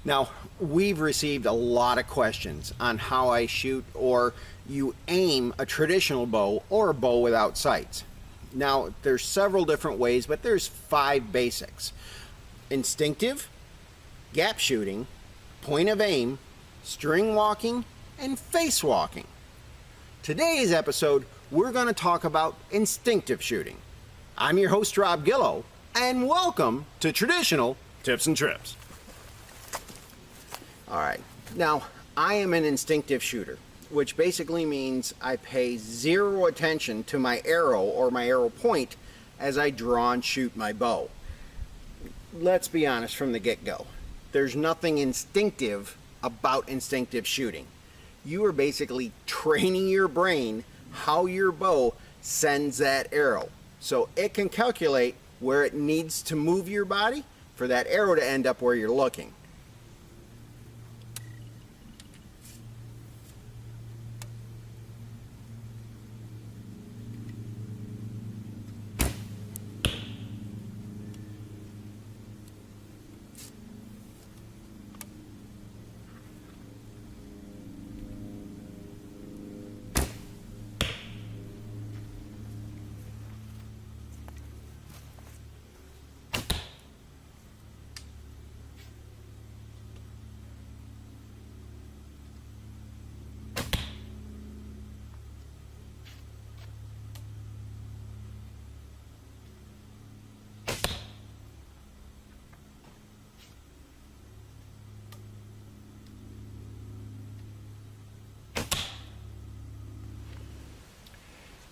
Now, we've received a lot of questions on how I shoot or you aim a traditional bow or a bow without sights. Now, there's several different ways, but there's 5 basics. Instinctive, gap shooting, point of aim, string walking, and face walking. Today's episode, we're going to talk about instinctive shooting. I'm your host, Rob Gillow, and welcome to Traditional Tips and Trips. Alright, now I am an instinctive shooter, which basically means I pay zero attention to my arrow or my arrow point as I draw and shoot my bow. Let's be honest from the get-go. There's nothing instinctive about instinctive shooting. You are basically training your brain how your bow sends that arrow. So it can calculate where it needs to move your body for that arrow to end up where you're looking.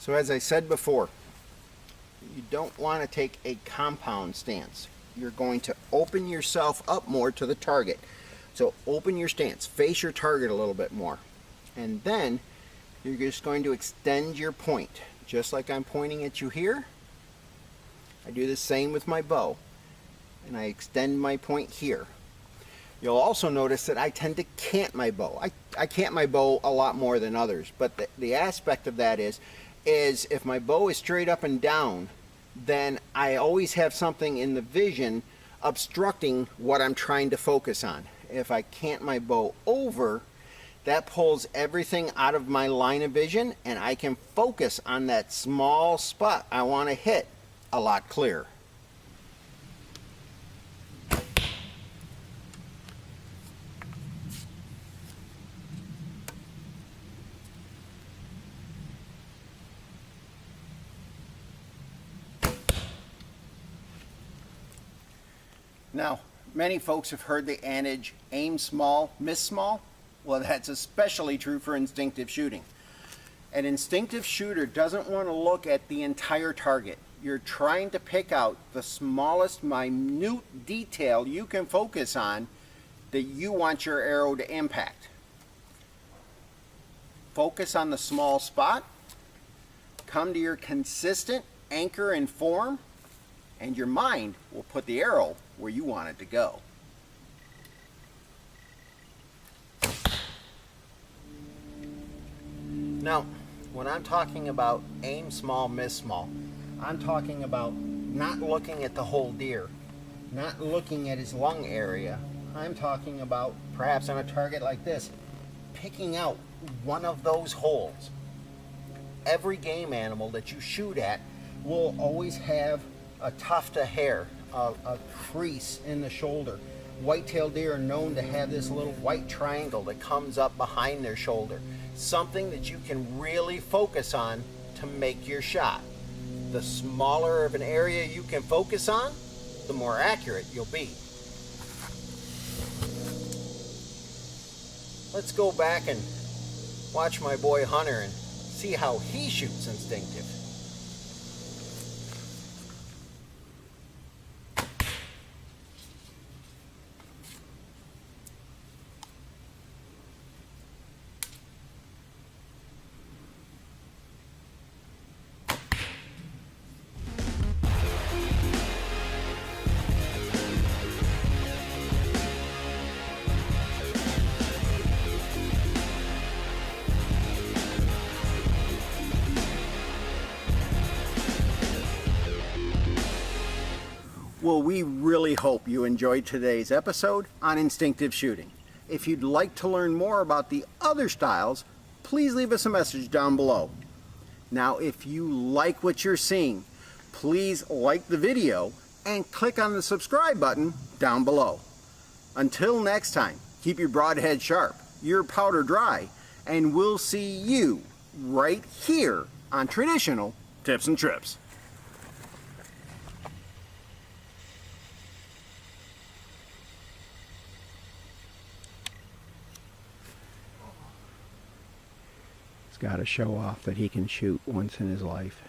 So as I said before, you don't want to take a compound stance. You're going to open yourself up more to the target. So open your stance, face your target a little bit more. And then you're just going to extend your point. Just like I'm pointing at you here, I do the same with my bow. And I extend my point here. You'll also notice that I tend to cant my bow. I cant my bow a lot more than others, but the aspect of that is if my bow is straight up and down, then I always have something in the vision obstructing what I'm trying to focus on. If I cant my bow over, that pulls everything out of my line of vision and I can focus on that small spot I want to hit a lot clearer. Now, many folks have heard the adage, aim small, miss small. Well, that's especially true for instinctive shooting. An instinctive shooter doesn't want to look at the entire target. You're trying to pick out the smallest, minute detail you can focus on that you want your arrow to impact. Focus on the small spot, come to your consistent anchor and form, and your mind will put the arrow where you want it to go. Now, when I'm talking about aim small, miss small, I'm talking about not looking at the whole deer, not looking at his lung area. I'm talking about, perhaps on a target like this, picking out one of those holes. Every game animal that you shoot at will always have a tuft of hair, a crease in the shoulder. White-tailed deer are known to have this little white triangle that comes up behind their shoulder. Something that you can really focus on to make your shot. The smaller of an area you can focus on, the more accurate you'll be. Let's go back and watch my boy Hunter and see how he shoots instinctive. Well, we really hope you enjoyed today's episode on instinctive shooting. If you'd like to learn more about the other styles, please leave us a message down below. Now, if you like what you're seeing, please like the video and click on the subscribe button down below. Until next time, keep your broadhead sharp, your powder dry, and we'll see you right here on Traditional Tips and Trips. He's got to show off that he can shoot once in his life.